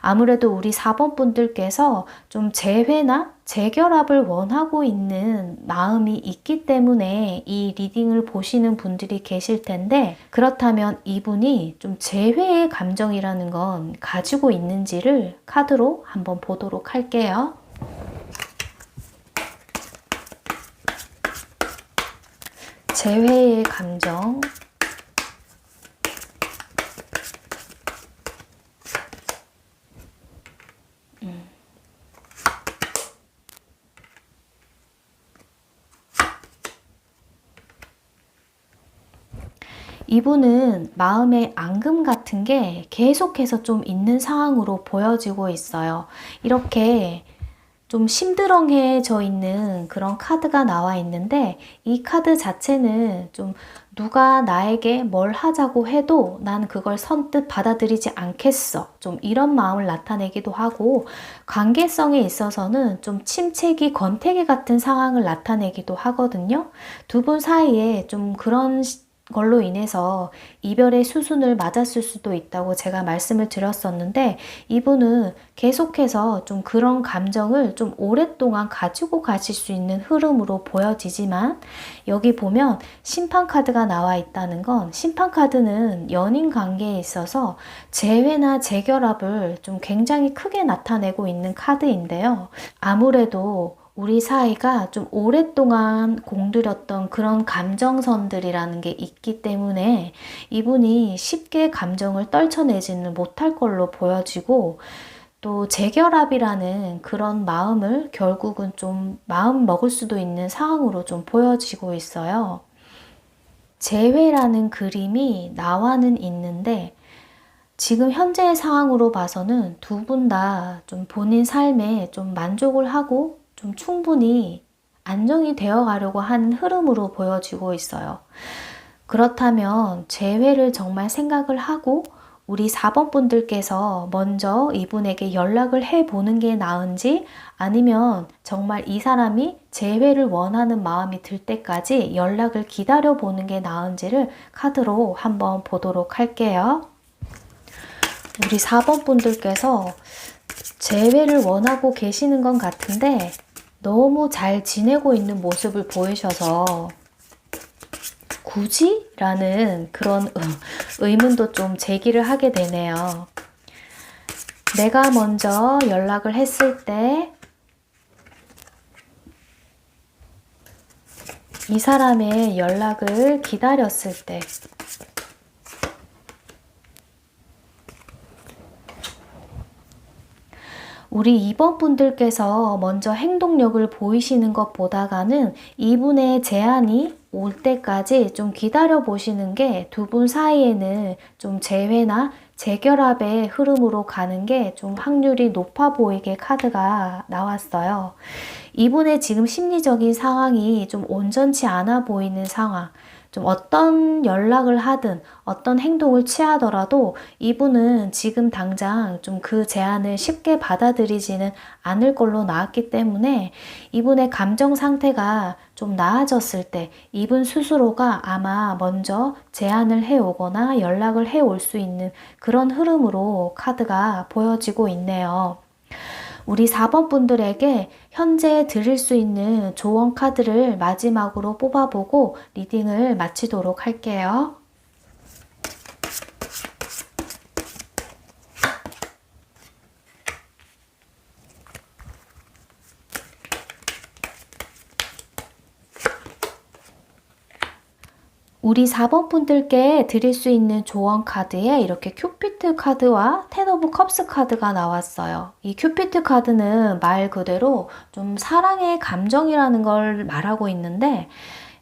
아무래도 우리 4번 분들께서 좀 재회나 재결합을 원하고 있는 마음이 있기 때문에 이 리딩을 보시는 분들이 계실 텐데 그렇다면 이분이 좀 재회의 감정이라는 건 가지고 있는지를 카드로 한번 보도록 할게요. 재회의 감정. 이분은 마음의 앙금 같은 게 계속해서 좀 있는 상황으로 보여지고 있어요. 이렇게 좀 심드렁해져 있는 그런 카드가 나와 있는데 이 카드 자체는 좀 누가 나에게 뭘 하자고 해도 난 그걸 선뜻 받아들이지 않겠어. 좀 이런 마음을 나타내기도 하고 관계성에 있어서는 좀 침체기, 권태기 같은 상황을 나타내기도 하거든요. 두 분 사이에 좀 그런 걸로 인해서 이별의 수순을 맞았을 수도 있다고 제가 말씀을 드렸었는데 이분은 계속해서 좀 그런 감정을 좀 오랫동안 가지고 가실 수 있는 흐름으로 보여지지만 여기 보면 심판 카드가 나와 있다는 건 심판 카드는 연인 관계에 있어서 재회나 재결합을 좀 굉장히 크게 나타내고 있는 카드인데요. 아무래도 우리 사이가 좀 오랫동안 공들였던 그런 감정선들이라는 게 있기 때문에 이분이 쉽게 감정을 떨쳐내지는 못할 걸로 보여지고 또 재결합이라는 그런 마음을 결국은 좀 마음 먹을 수도 있는 상황으로 좀 보여지고 있어요. 재회라는 그림이 나와는 있는데 지금 현재의 상황으로 봐서는 두 분 다 좀 본인 삶에 좀 만족을 하고 좀 충분히 안정이 되어 가려고 하는 흐름으로 보여지고 있어요. 그렇다면 재회를 정말 생각을 하고 우리 4번 분들께서 먼저 이분에게 연락을 해보는 게 나은지 아니면 정말 이 사람이 재회를 원하는 마음이 들 때까지 연락을 기다려보는 게 나은지를 카드로 한번 보도록 할게요. 우리 4번 분들께서 재회를 원하고 계시는 것 같은데 너무 잘 지내고 있는 모습을 보이셔서 굳이? 라는 그런 의문도 좀 제기를 하게 되네요. 내가 먼저 연락을 했을 때 이 사람의 연락을 기다렸을 때 우리 2번 분들께서 먼저 행동력을 보이시는 것보다는 이분의 제안이 올 때까지 좀 기다려 보시는 게 두 분 사이에는 좀 재회나 재결합의 흐름으로 가는 게 좀 확률이 높아 보이게 카드가 나왔어요. 이분의 지금 심리적인 상황이 좀 온전치 않아 보이는 상황, 좀 어떤 연락을 하든 어떤 행동을 취하더라도 이분은 지금 당장 좀 그 제안을 쉽게 받아들이지는 않을 걸로 나왔기 때문에 이분의 감정 상태가 좀 나아졌을 때 이분 스스로가 아마 먼저 제안을 해오거나 연락을 해올 수 있는 그런 흐름으로 카드가 보여지고 있네요. 우리 4번 분들에게 현재 드릴 수 있는 조언 카드를 마지막으로 뽑아보고 리딩을 마치도록 할게요. 우리 4번 분들께 드릴 수 있는 조언 카드에 이렇게 큐피트 카드와 텐 오브 컵스 카드가 나왔어요. 이 큐피트 카드는 말 그대로 좀 사랑의 감정이라는 걸 말하고 있는데,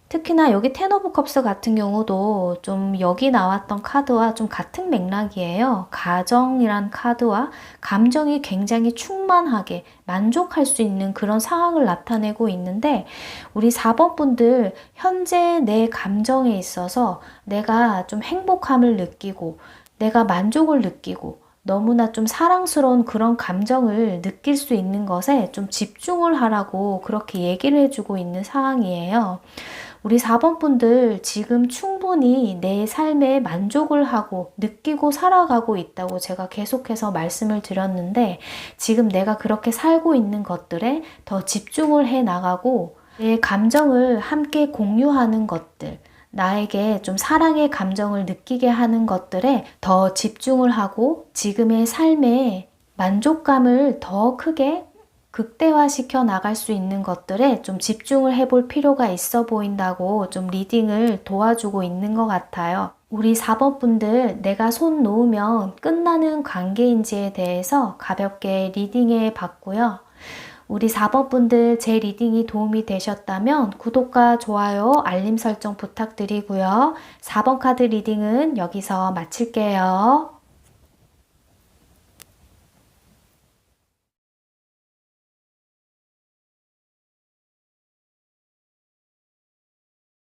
특히나 여기 텐 오브 컵스 같은 경우도 좀 여기 나왔던 카드와 좀 같은 맥락이에요. 가정이란 카드와 감정이 굉장히 충만하게 만족할 수 있는 그런 상황을 나타내고 있는데, 우리 4번 분들 현재 내 감정에 있어서 내가 좀 행복함을 느끼고 내가 만족을 느끼고 너무나 좀 사랑스러운 그런 감정을 느낄 수 있는 것에 좀 집중을 하라고 그렇게 얘기를 해주고 있는 상황이에요. 우리 4번 분들 지금 충분히 내 삶에 만족을 하고 느끼고 살아가고 있다고 제가 계속해서 말씀을 드렸는데, 지금 내가 그렇게 살고 있는 것들에 더 집중을 해 나가고 내 감정을 함께 공유하는 것들, 나에게 좀 사랑의 감정을 느끼게 하는 것들에 더 집중을 하고 지금의 삶에 만족감을 더 크게 극대화시켜 나갈 수 있는 것들에 좀 집중을 해볼 필요가 있어 보인다고 좀 리딩을 도와주고 있는 것 같아요. 우리 4번 분들, 내가 손 놓으면 끝나는 관계인지에 대해서 가볍게 리딩해 봤고요. 우리 4번 분들 제 리딩이 도움이 되셨다면 구독과 좋아요, 알림 설정 부탁드리고요. 4번 카드 리딩은 여기서 마칠게요.